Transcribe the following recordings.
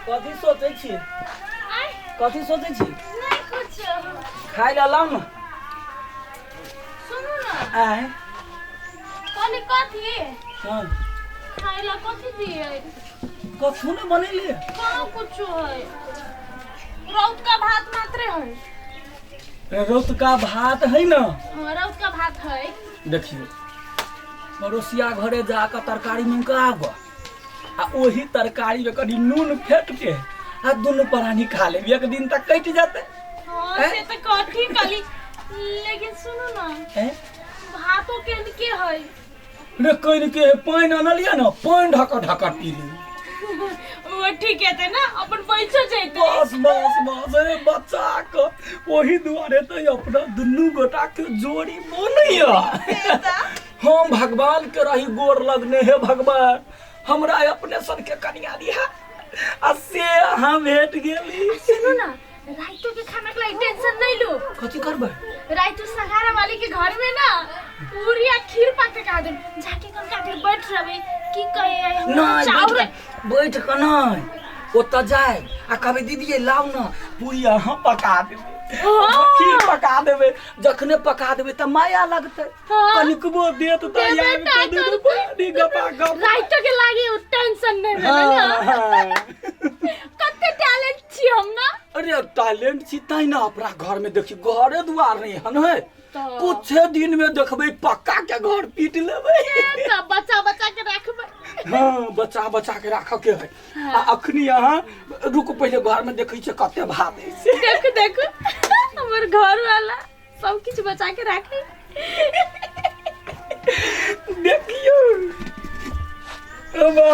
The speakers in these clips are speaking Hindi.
कथी सोचै छी? आय कथी सोचै छी? नहीं कुछ। खाइ ला लाऊ ना। सुनो ना। आय कहली कथी? हां खाइला कथी दिए? कथू ने बनेली? कहाँ कुछ है। राउत का भात मात्र है। रौत का भात है ना। हाँ राउत का भात है। देखियो पड़ोसिया घरे जाकर तरकारी मंगा गो आ ओही तरकारी में कनी नून फेंट के आ दुनू प्राणी खा ले एक दिन तक कट जाते। हाँ से तो कथी कली लेकिन सुनो ना हैं भातो के है। रे कइन के पानी अनलिया ना पानी ढका ढका पी ले। वो ठीक है ना अपन पैसा चाहिए। बस बस बस रे बच्चा को वही दुआरे तो अपना दुनू गोटा के जोड़ी बनैया। हम भगवान के रही गोर लगने है भगवान हमरा अपने सन के कन्या दिया आ से अहाँ भेट गेली। सुनो ना राइतो के खाना के लिए टेंशन नहीं लो। कथी करबे? राइतो सहारा वाली के घर में ना पूरी खीर पक के खा दे जाके कन का बैठ रहबे की कहे नहीं बैठ के नहीं ओता जाए आ कहबे दीदी लाओ ना पूरी अहाँ पका देबे खीर पका देबे जखने पका देबे त माया लगते कनिकबो देत त यार के दे दे पानी गपा गप राइतो के लागे टेंशन नहीं रहबे ना। कते टैलेंट छी हम ना। अरे टैलेंट छी तै ना अपना घर में देखी घरे दुआर नहीं हन है कुछ दिन में देखबे पक्का के घर पीट लेबे बच्चा बच्चा के रखबे। हाँ बच्चा बच्चा के राख के है आ अखनी यहाँ रुक पहले घर में देखै छ कते भात है से देख देख हमर घर वाला सब कुछ बचा के रखे। देखियो अबा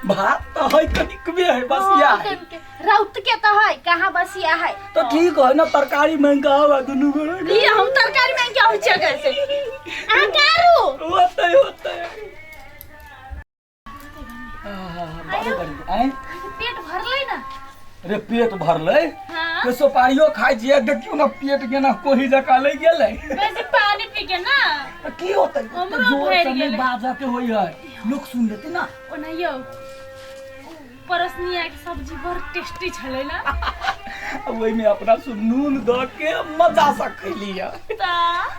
भात तो है कनिकबे है बसिया है राउत के तो है कहां बसिया है तो ठीक है ना तरकारी महंगा हुआ दुनू गोड़ा ली हम तरकारी में क्या हो जगह से आ कारू होता है बाबू बड़ी आए पेट भरले ना। रे पेट भरले हां के सुपारियो खाइ जे देखियो ना पेट के ना कोही जका ले गेलै वैसे पानी पी के ना की होतै हमरो जोर भर से गेलै बाजा के होई है लोग सुन लेते ना ओनाइयो परसनिया के सब्जी बड़ टेस्टी छले ना। वही में अपना सु नून द के मजा से खैली है ता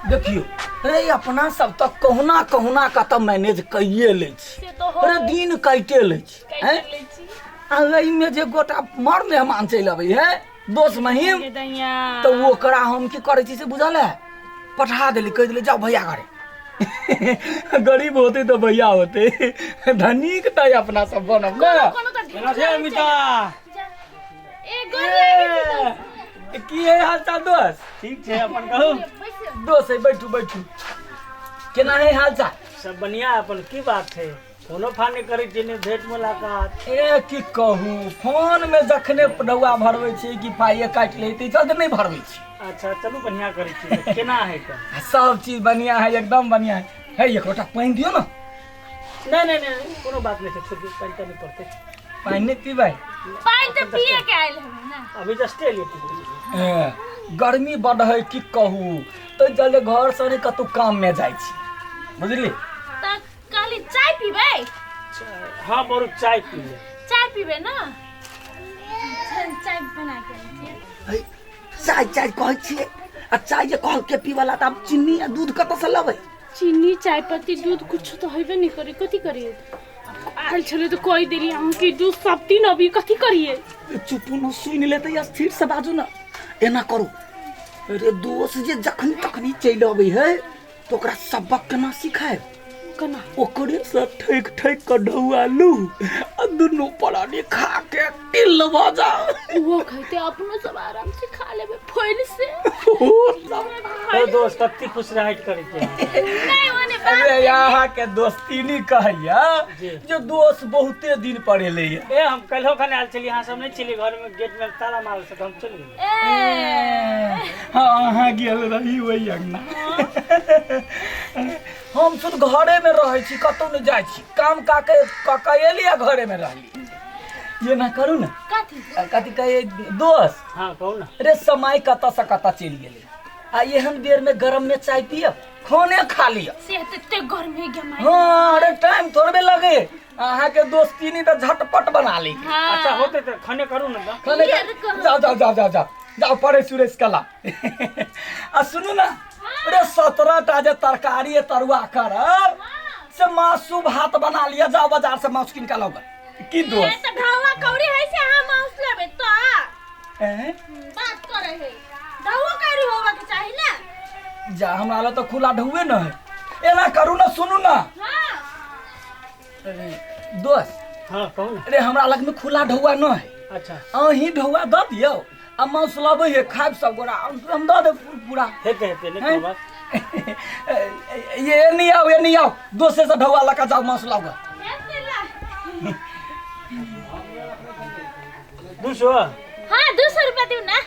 देखियो रे अपना सब तक कहुना कहुना का त मैनेज कइए ले छी से तो हो रे दिन काटे ले छी कैसे ले छी आ एहि में जे गोटा मर मेहमान चलि अबै है दोस्त महिम ये दैया तो ओकरा हम की करे छी से बुझल है पठा देली कह देली जाओ भैया घरे गरीब होते तो भैया होते धनिक त अपना सब बनब ना कोनो छै अमिता ए गोली की है हाल चाल दोस्त ठीक है अपन कहू दोस्त है बैठू बैठू केना है हाल चाल सब बढ़िया अपन की बात है कोनो फाने करे छी ने भेंट मुलाकात ए की कहू फोन में जखने रउआ भरबै छी कि पाइए काट लेते जल्द नहीं भरबै छी। अच्छा चलू बढ़िया करे छी केना है त सब चीज बढ़िया है एकदम बढ़िया है एक लोटा पानी दियो ना। नहीं कोनो बात नहीं है छोटी पानी तो नहीं पड़ते पानी नहीं पीबै पानी तो पिए के आइल हमें ना अभी जस्ट ले पी गर्मी बढ़ है की कहू तो जल्द घर से कतौ काम में जाय छी बुझली त कहली चाय पीबे। हाँ बरु चाय पी ले चाय पीबे ना चाय बना के चाय चाय कहै छियै आ चाय जे कहल के पीवाला त अब चीनी आ दूध कतऽ से लेबै चीनी चाय पत्ती दूध कुछ तो होइबे नहीं करे कथी करिए आल छले तो कोई देली हम की दूध सब तीन अभी कथी करिए चुप न सुन लेते स्थिर से बाजू ना एना करू अरे दोस्त जे जखनी तखनी चलि अबै है तो ओकरा सबक केना सिखाए कना ओकरे से ठैक ठैक के ढौआलू आ दुनू प्राणी खा के टिल बजा वो खाते अपनो सब आराम से खा लेबे फोइल से तो दोस्त कत्ती खुश रह करे के नहीं ओने अरे यहाँ के दोस्ती नहीं कहैया जो दोस्त बहुते दिन पड़े ले ए हम कल्हो खाने आल चली यहाँ सब नहीं चली घर में गेट में ताला मार से हम चल गए हाँ अहाँ गेल रही वही अंगना हम सुन घरे में रहे छी कतौ नहीं जाय छी काम काके एलिया घरे में रहली ये ना करू ना कथी कथी कहे दोस्त हाँ कहू ना अरे समय कत से कत चलि गेले आ एहन बेर में गरम में चाय पियब खाने खा लिया। से ते घर में गया माई। हाँ अरे टाइम थोड़े लगे अहाँ के दोस्ती नहीं तो झटपट बना ली। हाँ। अच्छा होते तो खाने करू ना तो खाने ये रुको। जाओ जाओ जाओ जाओ जाओ जाओ परे सुरेश कला आ सुनू ना अरे 17 टा जे तरकारी तरुआ कर से मासू भात बना लिया। जाओ बाजार से मांस किन का लाओगा की ये दोस्त तो ढावा कौड़ी है से हम मांस लेबे तो हैं? बात करे है ढावा कौड़ी होवा के चाहिए ना। जा हमरा ला तो खुला ढुए न है एना करू ना सुनू ना हां अरे दोस्त हाँ कहू ना। अरे हमरा लग में खुला ढुआ न है अच्छा अहीं ढुआ द दियो आ मांस लाबे है खाब सब गोरा हम द दे पूरा हेते हेते नहीं हैं? कोई बात। ये नहीं आओ दोस्त से ढुआ लगा जाओ मांस लाओगा। ला 200 हां 200 रुपया दू ना।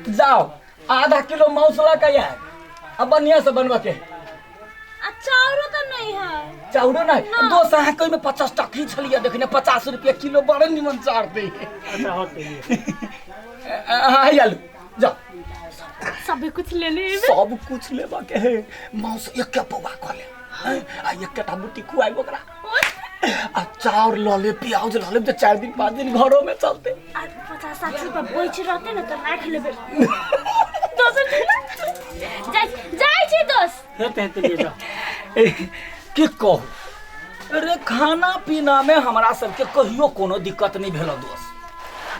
जाओ आधा किलो मांस ला के यार अब बढ़िया से बनवा के। अच्छा और तो नहीं है चाउरो नहीं दोस्त अहाँ कोई में 50 टकी छलिया देखने 50 रुपया किलो बड़े निमन चार दे। अच्छा होते ये हाँ आलू जाओ सब कुछ लेने सब कुछ लेबा के है मांस एक के पौवा कर ले आ एक के बुटी खुआई ओकरा आ चाउर ल ले प्याज ल ले तो 4 दिन 5 दिन घरों में चलते। 50-60 रुपया बेच रहते ना तो राख लेबे। दोस्त जाय छी दोस्त हेते हेते ले जाओ। की कहू अरे खाना पीना में हमरा सबके कहियो कोनो दिक्कत नहीं भेल दोस्त।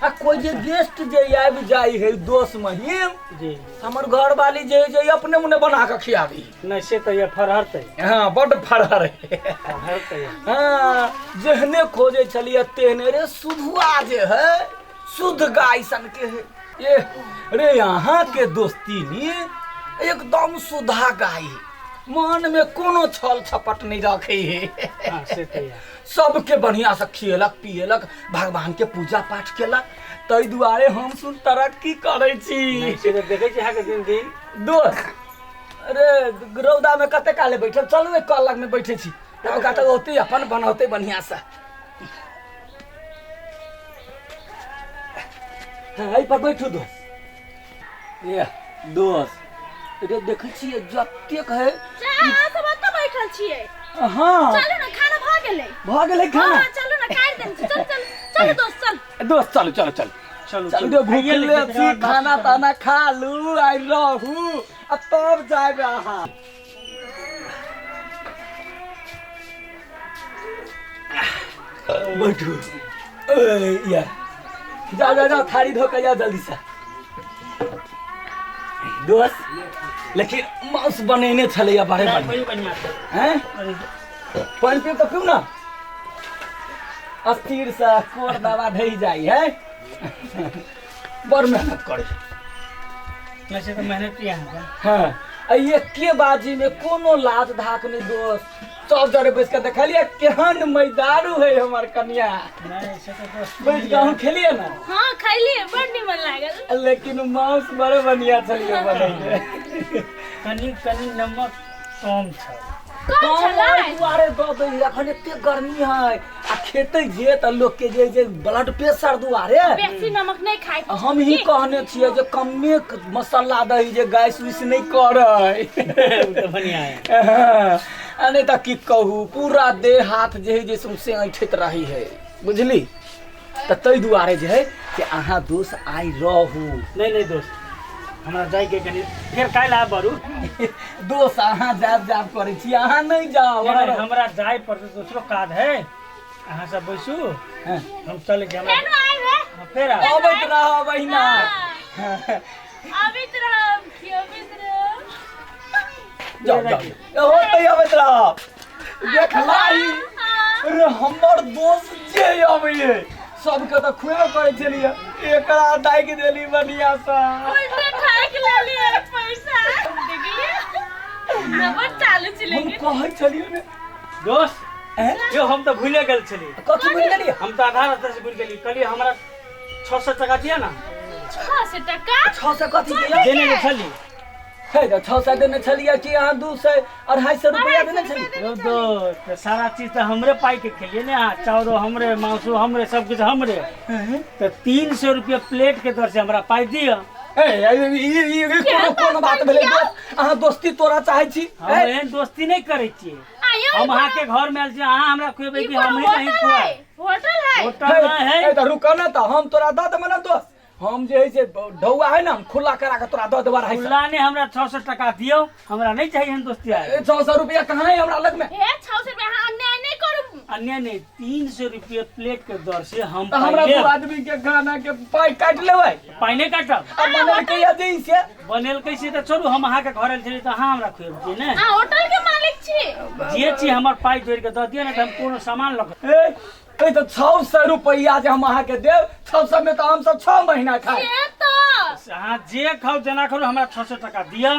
आ कोई जे गेस्ट जे आबि जाई है दोस्त महिम जी हमर घर वाली जे अपने मुने बना के खियाबी। नहीं से तो ये फरहरते हाँ बड़ फरहर है। फरहरते हाँ जहने खोजे चलिए तेहने रे सुधुआ जे है शुद्ध गाय सन के है ये रे यहाँ के दोस्ती में एकदम सुधा गाय है मन में कोनो छल छपट नहीं रखे है। हाँ से तो ये सबके बढ़िया से खियलक पियलक भगवान के पूजा पाठ केलक तै दुआरे हम सुन तरक्की करे छी। नहीं से तो देखे छी के दिन दिन दोस्त अरे रौदा में कते काले बैठल चलू एक कलक में बैठे छी तब का तो होते अपन बनौते बढ़िया से। हाँ आई पर बैठू दोस्त ये दोस्त रे देखे छी जतेक है जा सब त बैठल छिए। हाँ चलो ना खाना भ गेलै खाना हां चलो ना काट देन चल दोस्त चल दोस्त चलो चलो चलो चलो चलो भूखले छी खाना ताना खा लू आई रहू आ तब जाए रहा। बैठू यार जाओ जाओ जाओ थारी धो के जाओ जल्दी से दोस्त लेकिन मांस बनेने छले या बारे बारे कोई बढ़िया हैं पानी पी तो क्यों ना अस्थिर से कोर दवा ढई जाई है बड़ मेहनत करे वैसे तो मेहनत किया है। हाँ ये के बाजी में कोनो लाज धाक नहीं दोस्त सब जरे बैठ के देखलिए केहन मैदारू है हमार कन्या नहीं से तो दोस्त बैठ के हम खेलिए ना हां खैलिए बड़ निमन लागल लेकिन मांस बड़े बढ़िया छलिए बनैले कनी कनी नमक कम छै कौन छलाई दुआरे दो दे अखन एते गर्मी है आ खेते जे त लोग के जे ब्लड प्रेशर दुआरे बेसी नमक नहीं खाई हम ही कहने छिए जे कमे मसाला दही जे गैस उस नहीं करे तो बढ़िया है। आ नहीं त की कहू पूरा देह हाथ जे है जे सौंसे ऐठत रही है बुझली त तै दुआरे जे है कि अहाँ दोस्त आई रहू नहीं नहीं दोस्त हमरा जाय के कनी फिर काल आ बरू दोस्त अहाँ जाब करे छी अहाँ नहीं जाओ नहीं हमरा जाय पर दूसरो काज है अहाँ सब बैसू हाँ। हम चले के हमरा केनो आइ है फिर आ अबैत रह बहिना अबित रह खियोबित रह जाओ जाओ होते अबैत रह देख लाई अरे हमर दोस्त जे अबैए सबके तो खुए करे छलिए एकरा दाइ के देली बढ़िया सा उल्टे खाए के ले लिए पैसा देखिए नंबर चालू हम चलेंगे कहै छलिए ने दोस्त हैं यो हम तो भूले गेल छली कथि बुझ गेलिए हम तो आधा रास्ता से भूल गेली कहली हमरा 600 टका दिया ना 600 टका 600 कथि दिया देने के छली है तो 600 देने छलिए कि अहाँ 200 250 रुपया देने छलिए यो दोस्त सारा चीज तो हमरे पाई के खेलिए ना चाउरो हमरे मांसो हमरे सब कुछ हमरे हैं? तो 300 रुपया प्लेट के दर से हमरा पाई दिया कोनो बात भेलै दोस्त अहाँ दोस्ती तोरा चाहै छी हम एहन दोस्ती नहीं करे छिए हम अहाँ के घर में आयल छी अहाँ हमरा खुएबै कि हम नहीं खुआए होटल है होटल नहीं है त रुक न त हम तोरा द देब न दोस्त हम जे है से ढौआ है ना हम खुला करा के तोरा द देबा रहै खुला ने हमरा 600 टका दियो हमरा नहीं चाहिए हम दोस्ती आए 600 रुपया कहाँ है हमरा लग में हे 600 रुपया अहाँ अन्याय नहीं करू अन्य नहीं 300 रुपये प्लेट के दर से हम त हमरा पाइले दू आदमी के खाना के पाई काट लेबै पाइने काटब अब बनल के दी से बनेल कैसे त छोड़ू हम अहाँ के घर आयल छी त अहाँ हमरा खुएबै ने आ होटल के मालिक छी जे छी हमर पाइ जोड़ के द दियो ने त हम कोनो सामान लग ए तो 600 रुपया जे हम अहाँ के देब 600 में तो हम सब 6 महीना खाए ये तो अहाँ जे खाओ जना खाओ हमरा 600 टका दिया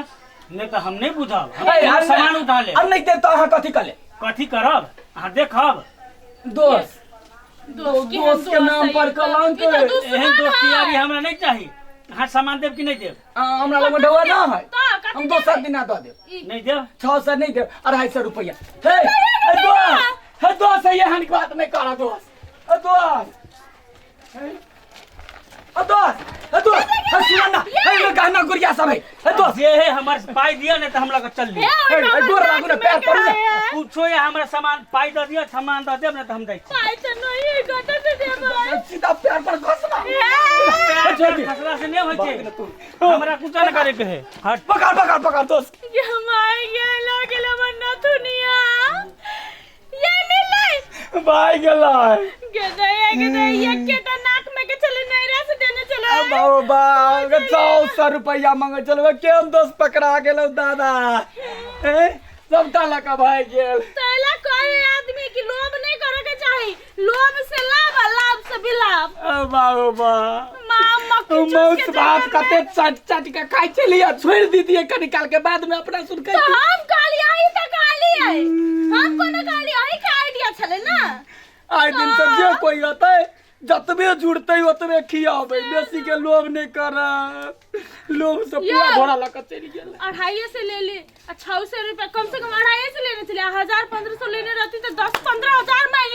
नहीं तो हम नहीं बुझल यार सामान उठा ले अब नहीं देब तो अहाँ कथी कर ले कथी करब अहाँ देखब दोस्त के नाम पर कलंक एहन दोस्ती यारी हमरा नहीं चाहिए अहाँ सामान देब कि नहीं देब हमरा लग में ढौआ ना है हम दोसर दिना दऽ देब नहीं देब 600 नहीं देब 250 रुपया हे दोस्त ये हन बात नहीं करा दोस्त सुन ना हे गहना गुड़िया सब है दोस्त ये है हमर पाई दिया नहीं तो हम लग चल ली गोर लागू ना पैर पड़ू ना पूछो ये हमरा सामान पाई दे दिया सामान दे देब नहीं तो हम दै छी पाई तो नहीं गटा से देब सीधा पैर पर घसना पैर खसला से नहीं होय छै हमरा कुछ न करे के है हट पकड़ दोस्त ये हमारे गेलो मन दुनिया ये मिलै भाई गेलै गदे ये केटा नाक में के चले नहीं रहा से देने चलो बाबा 600 रुपया मांगे चलबे केम दोस्त पकड़ा गेलो दादा सबटा लका भाई गेल तैला कोई आदमी की लोभ नहीं करे के चाही लोभ से लाभ लाभ से विलाप बाबा मौस बात कते चट के खाई चलिए छोड़ दी दिए कनी काल के बाद में अपना सुन के तो हम काली आई त काली आई हम कोनो काली आई के आइडिया छले ना आइ दिन से जे कोई होतै जतबे जुड़तै ओतबे खियाबै बेसी के लोभ नहीं कर लोभ से पूरा भरा लका चली गेल 250 से ले ले 600 रुपया कम से कम 250 से लेने चले 1000 1500 लेने रहती तो 10 15 हजार में